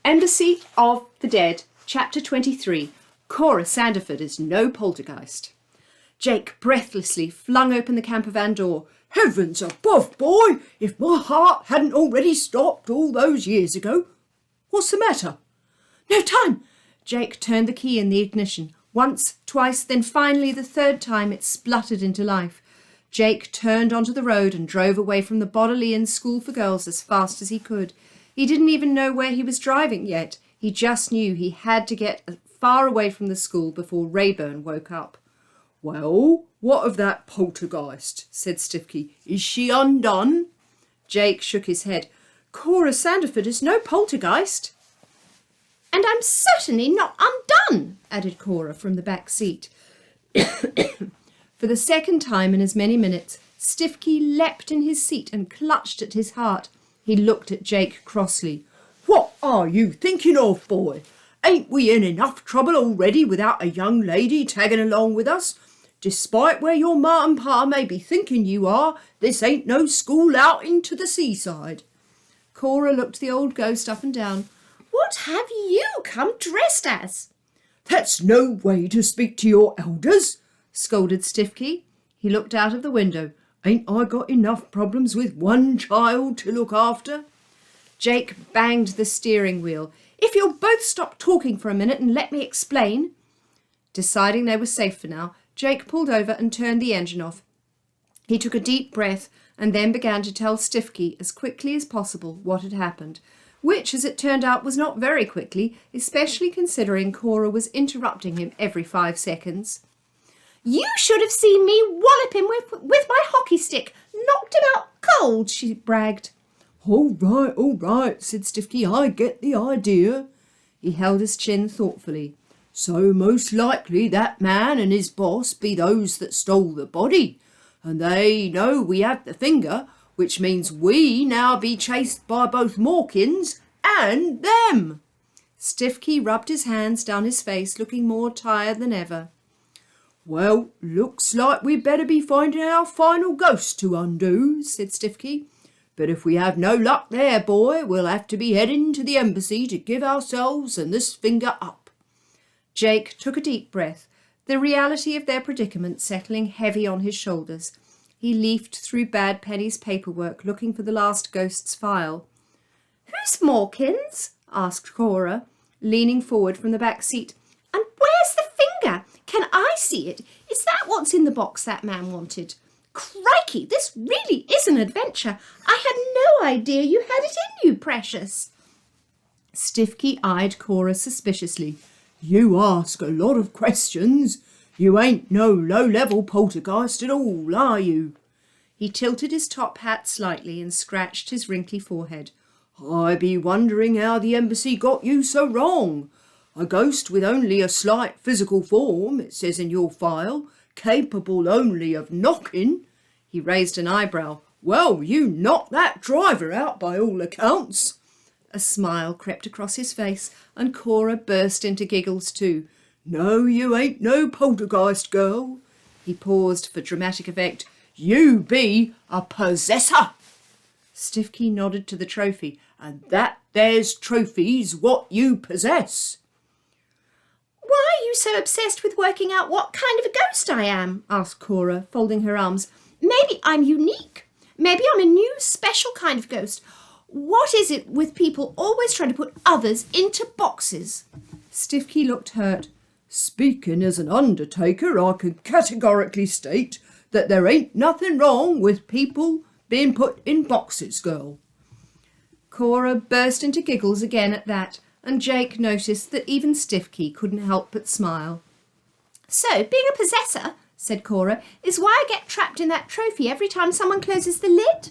Embassy of the Dead, Chapter 23. Cora Sanderford is no poltergeist. Jake breathlessly flung open the camper van door. Heavens above, boy! If my heart hadn't already stopped all those years ago. What's the matter? No time! Jake turned the key in the ignition. Once, twice, then finally the third time it spluttered into life. Jake turned onto the road and drove away from the Bodleian School for Girls as fast as he could. He didn't even know where he was driving yet. He just knew he had to get far away from the school before Rayburn woke up. Well, what of that poltergeist? Said Stiffkey. Is she undone? Jake shook his head. Cora Sanderford is no poltergeist. And I'm certainly not undone, added Cora from the back seat. For the second time in as many minutes, Stiffkey leapt in his seat and clutched at his heart. He looked at Jake crossly. What are you thinking of, boy? Ain't we in enough trouble already without a young lady tagging along with us? Despite where your ma and pa may be thinking you are, this ain't no school outing to the seaside. Cora looked the old ghost up and down. What have you come dressed as? That's no way to speak to your elders, scolded Stiffkey. He looked out of the window. Ain't I got enough problems with one child to look after? Jake banged the steering wheel. If you'll both stop talking for a minute and let me explain. Deciding they were safe for now, Jake pulled over and turned the engine off. He took a deep breath and then began to tell Stiffkey as quickly as possible what had happened, which, as it turned out, was not very quickly, especially considering Cora was interrupting him every 5 seconds. You should have seen me wallop him with my hockey stick. Knocked him out cold, she bragged. All right, said Stiffkey. I get the idea. He held his chin thoughtfully. So most likely that man and his boss be those that stole the body, and they know we have the finger, which means we now be chased by both Mawkins and them. Stiffkey rubbed his hands down his face, looking more tired than ever. Well, looks like we'd better be finding our final ghost to undo, said Stiffkey. But if we have no luck there, boy, we'll have to be heading to the embassy to give ourselves and this finger up. Jake took a deep breath, the reality of their predicament settling heavy on his shoulders. He leafed through Bad Penny's paperwork, looking for the last ghost's file. Who's Mawkins? Asked Cora, leaning forward from the back seat. And where's the finger? Can I see it? Is that what's in the box that man wanted? Crikey, this really is an adventure. I had no idea you had it in you, precious. Stiffkey eyed Cora suspiciously. You ask a lot of questions. You ain't no low-level poltergeist at all, are you? He tilted his top hat slightly and scratched his wrinkly forehead. I be wondering how the embassy got you so wrong. A ghost with only a slight physical form, it says in your file, capable only of knocking. He raised an eyebrow. Well, you knocked that driver out by all accounts. A smile crept across his face, and Cora burst into giggles too. No, you ain't no poltergeist, girl. He paused for dramatic effect. You be a possessor. Stiffkey nodded to the trophy. And that there's trophies what you possess. Why are you so obsessed with working out what kind of a ghost I am? Asked Cora, folding her arms. Maybe I'm unique. Maybe I'm a new, special kind of ghost. What is it with people always trying to put others into boxes? Stiffkey looked hurt. Speaking as an undertaker, I can categorically state that there ain't nothing wrong with people being put in boxes, girl. Cora burst into giggles again at that, and Jake noticed that even Stiffkey couldn't help but smile. So, being a possessor, said Cora, is why I get trapped in that trophy every time someone closes the lid?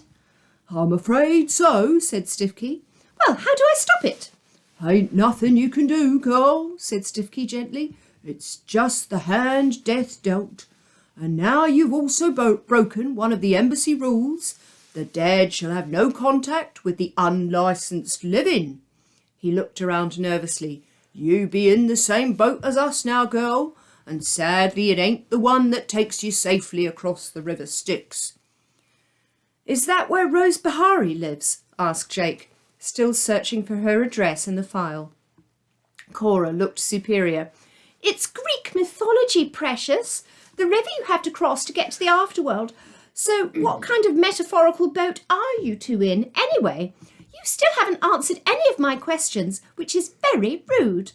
I'm afraid so, said Stiffkey. Well, how do I stop it? Ain't nothing you can do, girl, said Stiffkey gently. It's just the hand death dealt. And now you've also broken one of the embassy rules. The dead shall have no contact with the unlicensed living. He looked around nervously. You be in the same boat as us now, girl, and sadly it ain't the one that takes you safely across the River Styx. Is that where Rose Bahari lives? Asked Jake. still searching for her address in the file. Cora looked superior. It's Greek mythology, precious. The river you have to cross to get to the afterworld. So what kind of metaphorical boat are you two in, anyway? You still haven't answered any of my questions, which is very rude.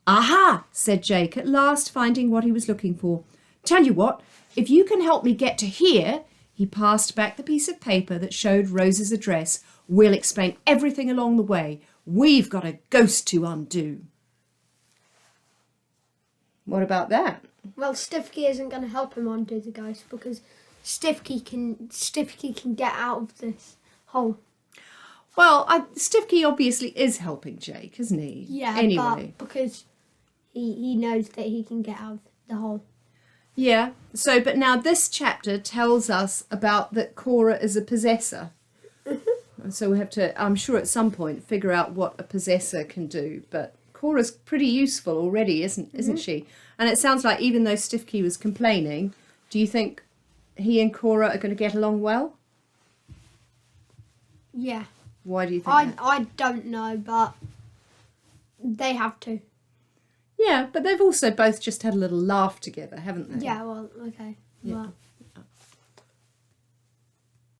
Aha, said Jake, at last finding what he was looking for. Tell you what, if you can help me get to here, he passed back the piece of paper that showed Rose's address. We'll explain everything along the way. We've got a ghost to undo. What about that? Well, Stiffkey isn't going to help him undo the ghost because Stiffkey can get out of this hole. Well, Stiffkey obviously is helping Jake, isn't he? Yeah, anyway. but because he knows that he can get out of the hole. Yeah, so, but now this chapter tells us about that Cora is a possessor. So we have to, I'm sure at some point, figure out what a possessor can do. But Cora's pretty useful already, isn't she? And it sounds like even though Stiffkey was complaining, do you think he and Cora are going to get along well? Yeah. Why do you think that? I don't know, but they have to. Yeah, but they've also both just had a little laugh together, haven't they? Yeah, well, okay. Yeah. Well,